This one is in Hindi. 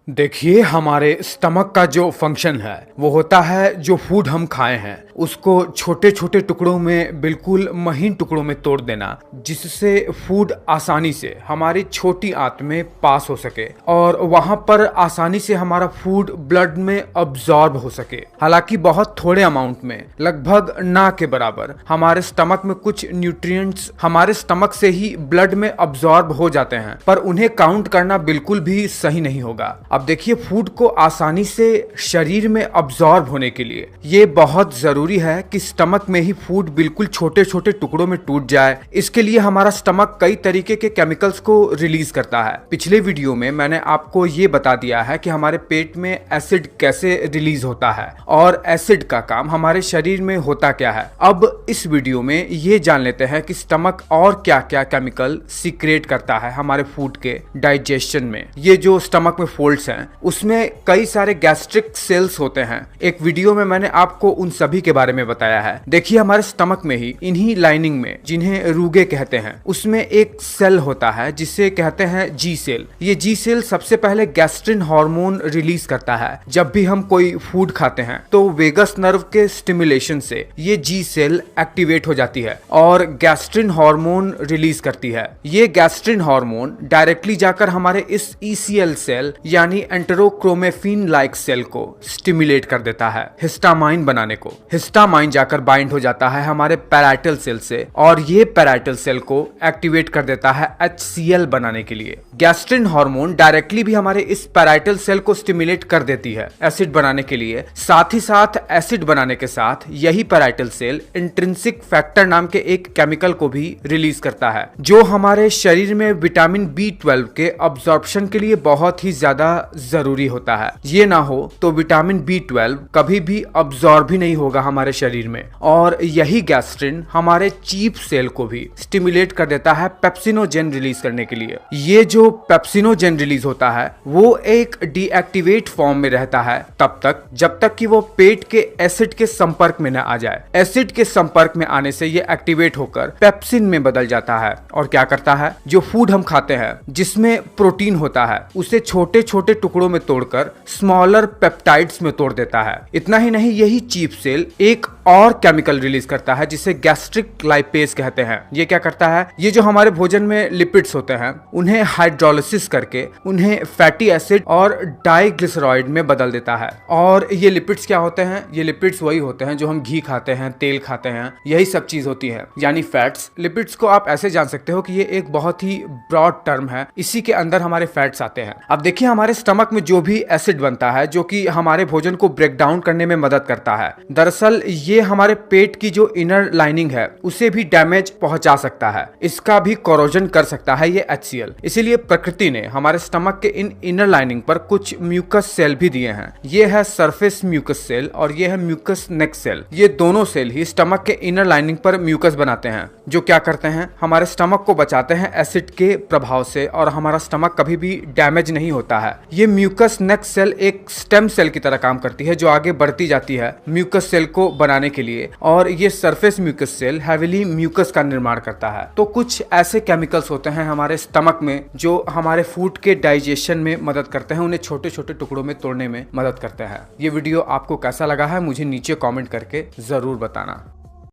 देखिए, हमारे स्टमक का जो फंक्शन है वो होता है जो फूड हम खाए हैं उसको छोटे छोटे टुकड़ों में, बिल्कुल महीन टुकड़ों में तोड़ देना, जिससे फूड आसानी से हमारी छोटी आंत में पास हो सके और वहां पर आसानी से हमारा फूड ब्लड में अब्जॉर्ब हो सके। हालांकि बहुत थोड़े अमाउंट में, लगभग ना के बराबर, हमारे स्टमक में कुछ न्यूट्रिएंट्स हमारे स्टमक से ही ब्लड में अब्जॉर्ब हो जाते हैं, पर उन्हें काउंट करना बिल्कुल भी सही नहीं होगा। अब देखिए, फूड को आसानी से शरीर में अब्जॉर्ब होने के लिए ये बहुत जरूरी है कि स्टमक में ही फूड बिल्कुल छोटे छोटे टुकड़ों में टूट जाए। इसके लिए हमारा स्टमक कई तरीके के केमिकल्स को रिलीज करता है। पिछले वीडियो में मैंने आपको ये बता दिया है कि हमारे पेट में एसिड कैसे रिलीज होता है और एसिड का काम हमारे शरीर में होता क्या है। अब इस वीडियो में ये जान लेते हैं कि स्टमक और क्या क्या केमिकल सीक्रेट करता है हमारे फूड के डाइजेशन में। ये जो स्टमक में फोल्ड्स हैं उसमें कई सारे गैस्ट्रिक सेल्स होते हैं। एक वीडियो में मैंने आपको उन सभी के बारे में बताया है। देखिए, हमारे स्टमक में ही, इन्हीं लाइनिंग में, जिन्हें रूगे कहते हैं, उसमें एक सेल होता है जिसे कहते हैं जी सेल। ये जी सेल सबसे पहले गैस्ट्रिन हार्मोन रिलीज करता है। जब भी हम कोई फूड खाते हैं तो वेगस नर्व के स्टिमुलेशन से ये जी सेल एक्टिवेट हो जाती है और गैस्ट्रिन हार्मोन रिलीज करती है। ये गैस्ट्रिन हार्मोन डायरेक्टली जाकर हमारे इस ईसीएल सेल यानी एंटेरोक्रोमेफिन लाइक सेल को स्टिमुलेट कर देता है हिस्टामाइन बनाने को। हिस्टामाइन जाकर बाइंड हो जाता है हमारे पैराइटल सेल से और ये पैराइटल सेल को एक्टिवेट कर देता है HCl बनाने के लिए। गैस्ट्रिन हार्मोन डायरेक्टली भी हमारे इस पैराइटल सेल को स्टिमुलेट कर देती है एसिड बनाने के लिए। साथ ही साथ एसिड बनाने के साथ यही पैराइटल सेल इंट्रिंसिक फैक्टर नाम के एक केमिकल को भी रिलीज करता है जो हमारे शरीर में विटामिन B12 के अब्जॉर्प्शन के लिए बहुत ही ज्यादा जरूरी होता है। ये ना हो तो विटामिन B12 कभी भी अब्जॉर्ब ही नहीं होगा हमारे शरीर में। और यही गैस्ट्रिन हमारे चीफ सेल को भी स्टिमुलेट कर देता है पेप्सिनोजेन रिलीज करने के लिए। ये जो पेप्सिनोजेन रिलीज होता है वो एक डीएक्टिवेट फॉर्म में रहता है तब तक जब तक कि वो पेट के एसिड के संपर्क में न आ जाए। एसिड के संपर्क में आने से ये एक्टिवेट होकर पेप्सिन में बदल जाता है और क्या करता है, जो फूड हम खाते हैं जिसमें प्रोटीन होता है उसे छोटे छोटे टुकड़ों में तोड़कर स्मॉलर पेप्टाइड्स में तोड़ देता है। इतना ही नहीं, यही चीफ सेल एक और केमिकल रिलीज करता है जिसे गैस्ट्रिक लाइपेज कहते हैं। ये क्या करता है, ये जो हमारे भोजन में लिपिड्स होते हैं उन्हें हाइड्रोलिसिस करके उन्हें फैटी एसिड और डाइग्लिसराइड में बदल देता है। और ये लिपिड्स क्या होते हैं, ये लिपिड्स वही होते हैं जो हम घी खाते हैं, तेल खाते हैं, यही सब चीज होती है, यानी फैट्स। लिपिड्स को आप ऐसे जान सकते हो कि ये एक बहुत ही ब्रॉड टर्म है, इसी के अंदर हमारे फैट्स आते हैं। अब देखिए, हमारे स्टमक में जो भी एसिड बनता है जो कि हमारे भोजन को ब्रेक डाउन करने में मदद करता है, दरअसल ये हमारे पेट की जो इनर लाइनिंग है उसे भी डैमेज पहुंचा सकता है, इसका भी कोरोजन कर सकता है ये HCl। इसीलिए प्रकृति ने हमारे स्टमक के इन इनर लाइनिंग पर कुछ म्यूकस सेल भी दिए हैं। ये है सरफेस म्यूकस सेल और ये है म्यूकस नेक सेल। ये दोनों सेल ही स्टमक के इनर लाइनिंग पर म्यूकस बनाते हैं जो क्या करते हैं, हमारे स्टमक को बचाते हैं एसिड के प्रभाव से और हमारा स्टमक कभी भी डैमेज नहीं होता है। ये म्यूकस नेक सेल एक स्टेम सेल की तरह काम करती है जो आगे बढ़ती जाती है म्यूकस सेल को बनाने के लिए, और ये surface mucus cell heavily mucus का निर्माण करता है। तो कुछ ऐसे केमिकल्स होते हैं हमारे स्टमक में जो हमारे फूड के डाइजेशन में मदद करते हैं, उन्हें छोटे छोटे टुकड़ों में तोड़ने में मदद करते हैं। ये वीडियो आपको कैसा लगा है मुझे नीचे कमेंट करके जरूर बताना।